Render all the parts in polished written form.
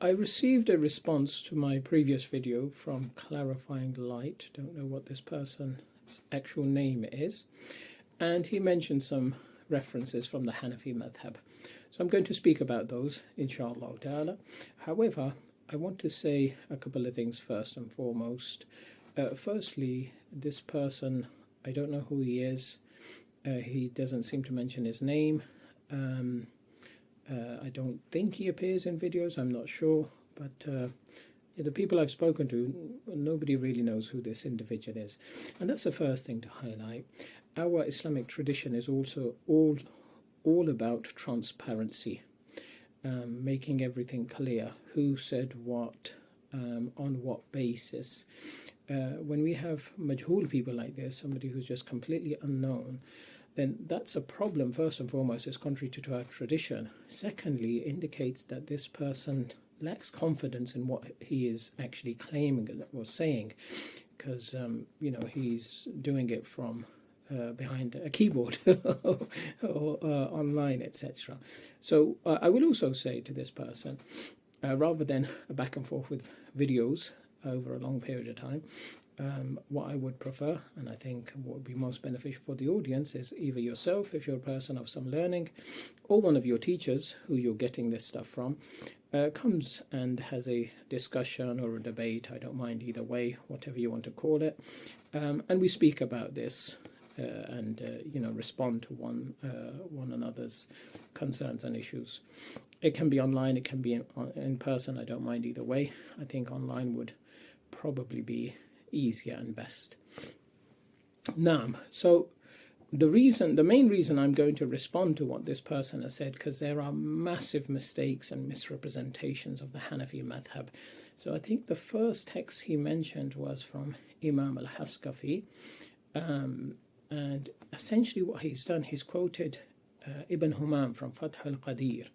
I received a response to my previous video from Clarifying Light. Don't know what this person's actual name is. And he mentioned some references from the Hanafi Madhab. So I'm going to speak about those, inshallah ta'ala. However, I want to say a couple of things first and foremost. Firstly, this person, I don't know who he is. He doesn't seem to mention his name. I don't think he appears in videos, I'm not sure, but the people I've spoken to, nobody really knows who this individual is. And that's the first thing to highlight. Our Islamic tradition is also all about transparency, making everything clear, who said what, on what basis. When we have majhul people like this, somebody who's just completely unknown, then that's a problem. First and foremost, it's contrary to our tradition. Secondly, it indicates that this person lacks confidence in what he is actually claiming or saying, because he's doing it from behind a keyboard or online, etc. So I will also say to this person, rather than a back and forth with videos over a long period of time, what I would prefer, and I think what would be most beneficial for the audience, is either yourself, if you're a person of some learning, or one of your teachers who you're getting this stuff from, comes and has a discussion or a debate. I don't mind either way, whatever you want to call it, and we speak about this and respond to one another's concerns and issues. It can be online, it can be in person. I don't mind either way. I think online would probably be easier and best. Now, so the main reason I'm going to respond to what this person has said, because there are massive mistakes and misrepresentations of the Hanafi Madhab. So I think the first text he mentioned was from Imam al-Haskafi, and essentially what he's done, he's quoted Ibn Humam from Fath al-Qadir,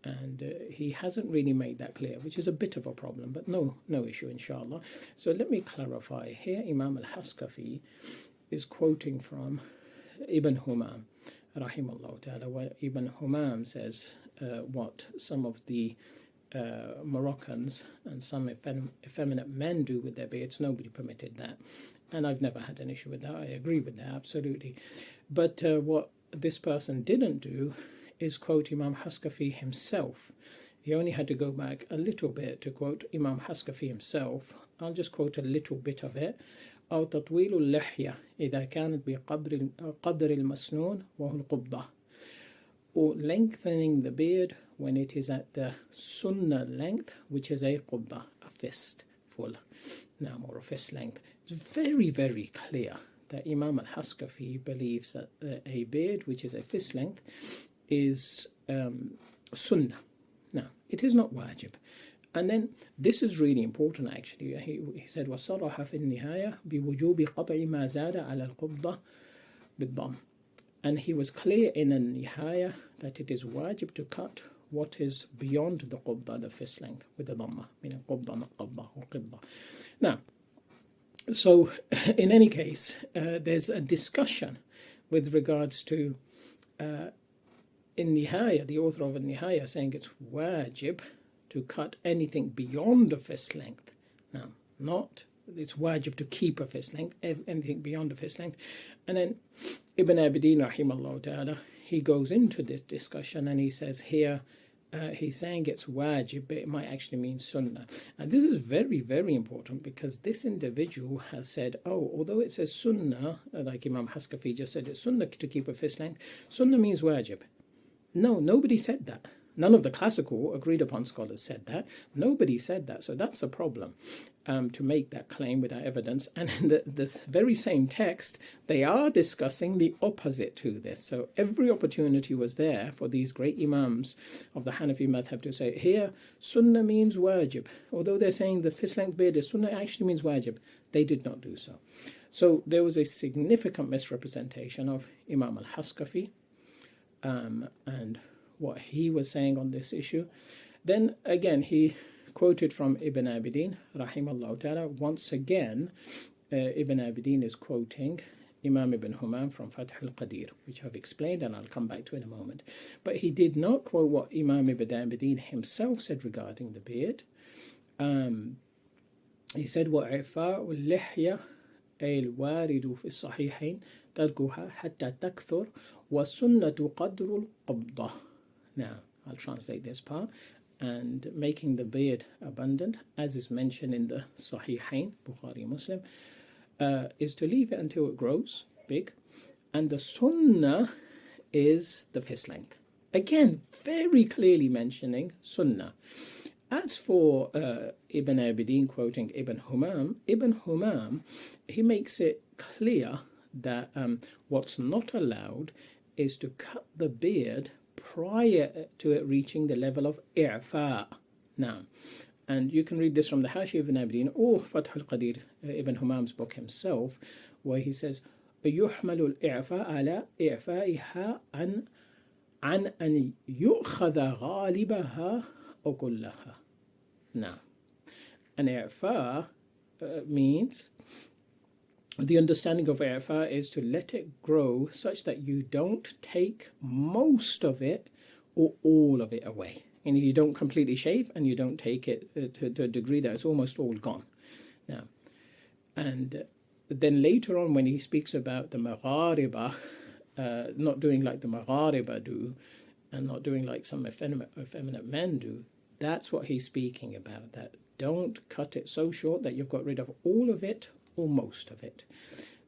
and he hasn't really made that clear, which is a bit of a problem, but no issue, inshallah. So let me clarify. Here Imam al-Haskafi is quoting from Ibn Humam, rahimahullah ta'ala, where Ibn Humam says what some of the Moroccans and some effeminate men do with their beards. Nobody permitted that, and I've never had an issue with that. I agree with that, absolutely. But what this person didn't do is quote Imam Haskafi himself. He only had to go back a little bit to quote Imam Haskafi himself. I'll just quote a little bit of it. أو تطويل اللحية إذا كانت بقدر المسنون وهو القبضة. Or lengthening the beard when it is at the sunnah length, which is a qubda, a fist full, or a fist length. It's very, very clear that Imam al-Haskafi believes that a beard which is a fist length is sunnah. Now, it is not wajib. And then this is really important actually. He said وَصَرَحَ فِي النِّهَايَةِ بِوُجُوبِ قَطْعِ مَا زَادَ عَلَى الْقُبْضَةِ بِالضَّمِّ. And he was clear in al-Nihaya that it is wajib to cut what is beyond the qubda, the fist length, with the dhamma, meaning qubda, not qabda, or qibda. Now, so in any case, there's a discussion with regards to in Nihaya, the author of Nihaya saying it's wajib to cut anything beyond the fist length. Now, not it's wajib to keep a fist length, anything beyond a fist length. And then Ibn Abidin, rahimahullah ta'ala, he goes into this discussion and he says here, he's saying it's wajib, but it might actually mean sunnah. And this is very, very important, because this individual has said, although it says sunnah, like Imam Haskafi just said, it's sunnah to keep a fist length, sunnah means wajib. No, nobody said that. None of the classical agreed upon scholars said that. Nobody said that. So that's a problem, to make that claim without evidence. And in this very same text, they are discussing the opposite to this. So every opportunity was there for these great imams of the Hanafi Madhab to say, here, sunnah means wajib. Although they're saying the fist length beard is sunnah, actually means wajib. They did not do so. So there was a significant misrepresentation of Imam al-Haskafi and what he was saying on this issue. Then again, he quoted from Ibn Abidin, rahimahullah ta'ala. Once again, Ibn Abidin is quoting Imam Ibn Humam from Fath al-Qadir, which I've explained and I'll come back to in a moment. But he did not quote what Imam Ibn Abidin himself said regarding the beard. He said, وَإِعْفَاءُ اللِّحْيَةِ أي الوارد في الصحيحين تركها حتى تكثر والسنة قدر القبضة. Now, I'll translate this part. And making the beard abundant, as is mentioned in the Sahihain, Bukhari, Muslim, is to leave it until it grows big. And the sunnah is the fist length. Again, very clearly mentioning sunnah. As for Ibn Abidin quoting Ibn Humam, he makes it clear that what's not allowed is to cut the beard prior to it reaching the level of i'fa. Now, and you can read this from the Hashi Ibn Abidin or Fath al-Qadir, Ibn Humam's book himself, where he says, يحمل الإعفاء على إعفائها عن أن يؤخذ غالبها أو كلها. Now, an i'fa means, the understanding of i'fa is to let it grow such that you don't take most of it or all of it away. And you don't completely shave and you don't take it to a degree that it's almost all gone. Now, and then later on when he speaks about the maghariba, not doing like the maghariba do and not doing like some effeminate men do, that's what he's speaking about, that don't cut it so short that you've got rid of all of it or most of it.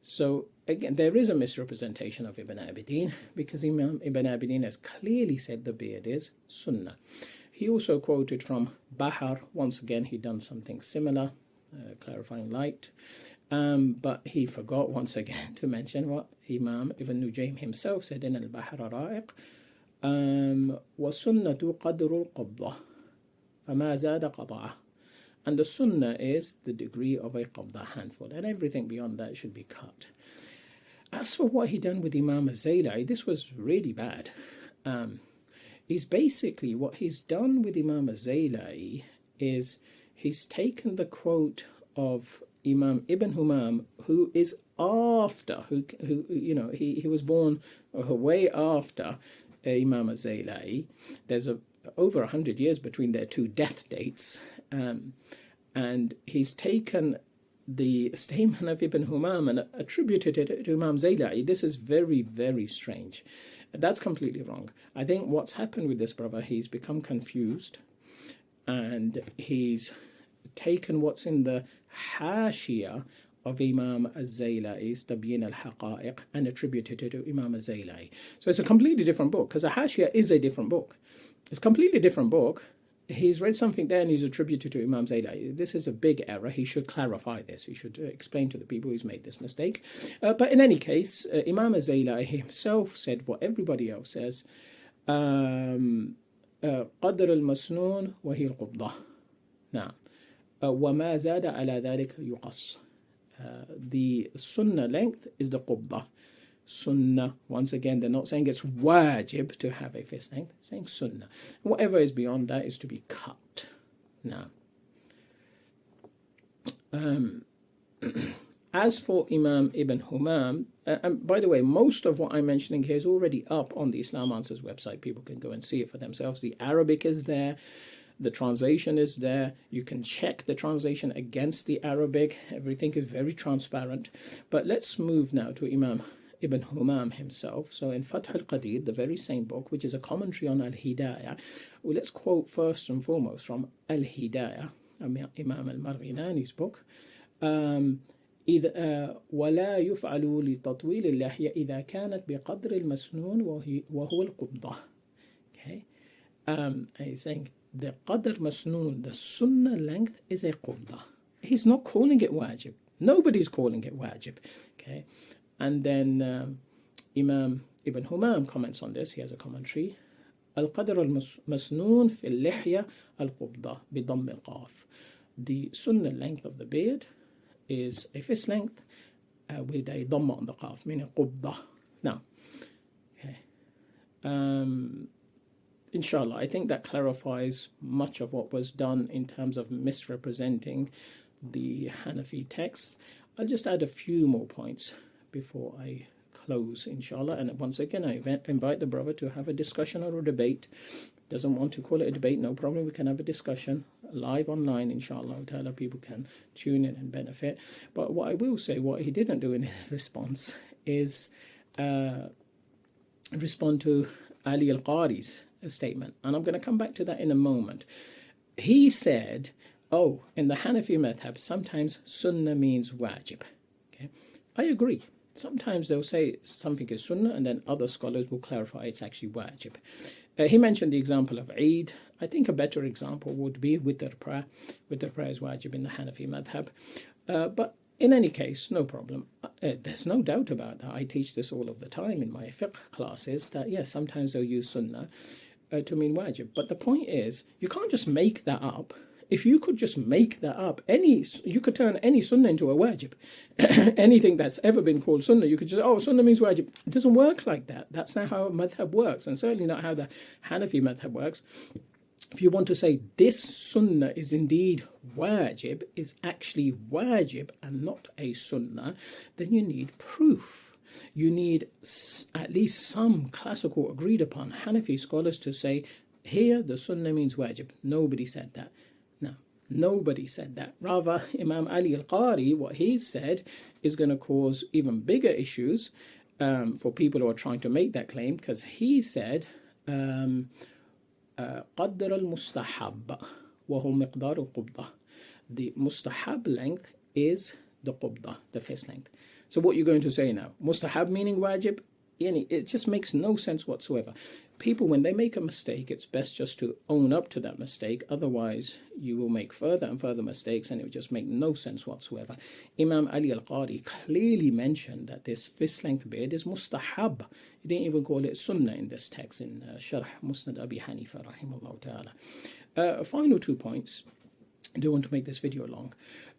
So again, there is a misrepresentation of Ibn Abidin because Imam Ibn Abidin has clearly said the beard is sunnah. He also quoted from Bahar. Once again, he done something similar, clarifying light, but he forgot once again to mention what Imam Ibn Nujaym himself said in al-Bahr al-Ra'iq, وَالسُنَّةُ قَدْرُ الْقَبْضَةِ فَمَا زَادَ قَطَعَهُ. And the sunnah is the degree of a qabda, handful, and everything beyond that should be cut. As for what he done with Imam al-Zaylai, this was really bad. Is basically what he's done with Imam al-Zaylai is he's taken the quote of Imam Ibn Humam, who is after, who you know, he was born way after Imam al-Zaylai. There's over 100 years between their two death dates, and he's taken the statement of Ibn Humam and attributed it to Imam Zaylai. This is very, very strange. That's completely wrong. I think what's happened with this brother, he's become confused and he's taken what's in the Hashia of Imam al-Zaylai's Tabyin al-Haqa'iq and attributed it to Imam al-Zaylai. So it's a completely different book, because a Hashia is a different book. It's a completely different book. He's read something there and he's attributed to Imam Zaylai. This is a big error. He should clarify this. He should explain to the people who's made this mistake. But in any case, Imam Zaylai himself said what everybody else says, قدر المسنون وهي القبضة. Now, وما زاد على ذلك يقص. The sunnah length is the qubda. Sunnah, once again, they're not saying it's wajib to have a fist length, they're saying sunnah. Whatever is beyond that is to be cut. Now, as for Imam Ibn Humam, and by the way, most of what I'm mentioning here is already up on the Islam Answers website. People can go and see it for themselves. The Arabic is there. The translation is there. You can check the translation against the Arabic. Everything is very transparent. But let's move now to Imam Ibn Humam himself. So in Fath al-Qadir, the very same book, which is a commentary on al-Hidayah, well, let's quote first and foremost from al-Hidayah, Imam al-Marghinani's book. إذا ولا يفعل لتطويل اللحية إذا كانت بقدر المسنون وهو القبضة. Okay, he's saying the qadr masnoon, the sunnah length, is a qubda. He's not calling it wajib. Nobody's calling it wajib. Okay, and then Imam Ibn Humam comments on this. He has a commentary. القدر المسنون في اللحية القبضة بضم القاف. The sunnah length of the beard is a fist length with a dhamma on the qaf, meaning qubda. Now, okay. Inshallah, I think that clarifies much of what was done in terms of misrepresenting the Hanafi texts. I'll just add a few more points before I close, inshallah. And once again, I invite the brother to have a discussion or a debate. Doesn't want to call it a debate, no problem. We can have a discussion live online, inshallah ta'ala. People can tune in and benefit. But what I will say, what he didn't do in his response is respond to Ali al-Qari's statement. And I'm going to come back to that in a moment. He said, oh, in the Hanafi Madhab, sometimes sunnah means wajib. Okay, I agree. Sometimes they'll say something is sunnah, and then other scholars will clarify it's actually wajib. He mentioned the example of Eid. I think a better example would be witr prayer. Witr prayer is wajib in the Hanafi Madhab. But in any case, no problem. There's no doubt about that. I teach this all of the time in my fiqh classes, that yes, sometimes they'll use sunnah to mean wajib. But the point is, you can't just make that up. If you could just make that up, you could turn any sunnah into a wajib. Anything that's ever been called sunnah, you could just, oh, sunnah means wajib. It doesn't work like that. That's not how madhab works, and certainly not how the Hanafi madhab works. If you want to say this sunnah is indeed wajib, is actually wajib and not a sunnah, then you need proof. You need at least some classical agreed upon Hanafi scholars to say, here the sunnah means wajib. Nobody said that. No, nobody said that. Rather, Imam Ali al-Qari, what he said is going to cause even bigger issues for people who are trying to make that claim, because he said, قدر المستحب وهو مقدار القبضة. The mustahab length is the qubda, the fist length. So what you're going to say now, mustahab meaning wajib? It just makes no sense whatsoever. People, when they make a mistake, it's best just to own up to that mistake. Otherwise, you will make further and further mistakes, and it will just make no sense whatsoever. Imam Ali al-Qari clearly mentioned that this fist-length beard is mustahab. He didn't even call it sunnah in this text, in Sharh Musnad Abi Hanifa, rahimahullah ta'ala. Final 2 points. I don't want to make this video long.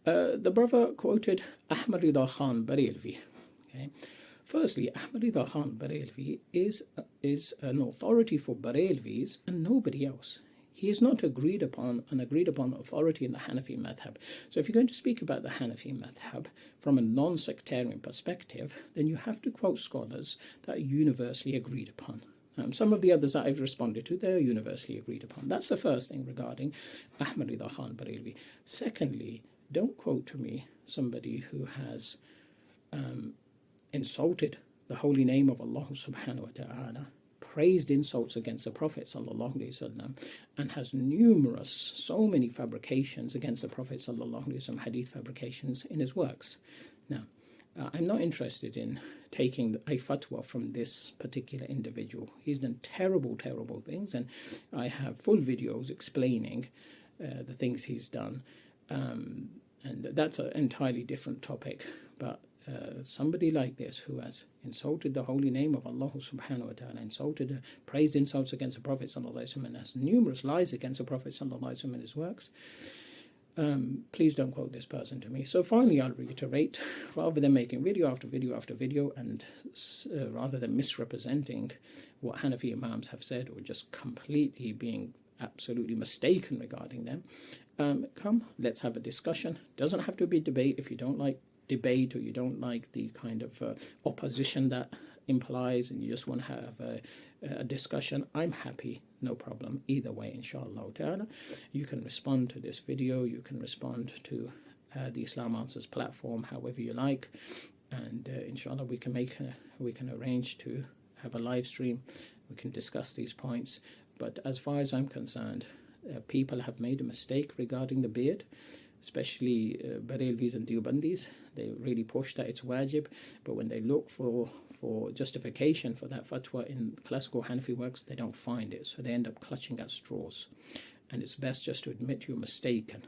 The brother quoted Ahmad Rida Khan Barelvi. Okay. Firstly, Ahmad Rida Khan Barelvi is an authority for Barelvis and nobody else. He is not an agreed upon authority in the Hanafi Madhab. So if you're going to speak about the Hanafi Madhab from a non-sectarian perspective, then you have to quote scholars that are universally agreed upon. Some of the others that I've responded to, they're universally agreed upon. That's the first thing regarding Ahmad Rida Khan Barelvi. Secondly, don't quote to me somebody who has insulted the holy name of Allah subhanahu wa ta'ala, praised insults against the Prophet sallallahu alaihi wasallam, and has so many fabrications against the Prophet sallallahu alaihi wasallam, hadith fabrications in his works. Now, I'm not interested in taking a fatwa from this particular individual. He's done terrible, terrible things, and I have full videos explaining the things he's done, and that's an entirely different topic. But somebody like this who has insulted the holy name of Allah subhanahu wa ta'ala, praised insults against the Prophet sallallahu alaihi wasallam, and has numerous lies against the Prophet sallallahu alaihi wasallam in his works, please don't quote this person to me. So finally, I'll reiterate, rather than making video after video after video, and rather than misrepresenting what Hanafi Imams have said, or just completely being absolutely mistaken regarding them, let's have a discussion. Doesn't have to be debate. If you don't like debate, or you don't like the kind of opposition that implies, and you just want to have a discussion, I'm happy, no problem, either way, inshallah ta'ala. You can respond to this video, you can respond to the Islam Answers platform however you like, and inshallah we can arrange to have a live stream. We can discuss these points. But as far as I'm concerned, people have made a mistake regarding the beard, especially Barelvis and Deobandis. They really push that it's wajib, but when they look for justification for that fatwa in classical Hanafi works, they don't find it, so they end up clutching at straws. And it's best just to admit you're mistaken.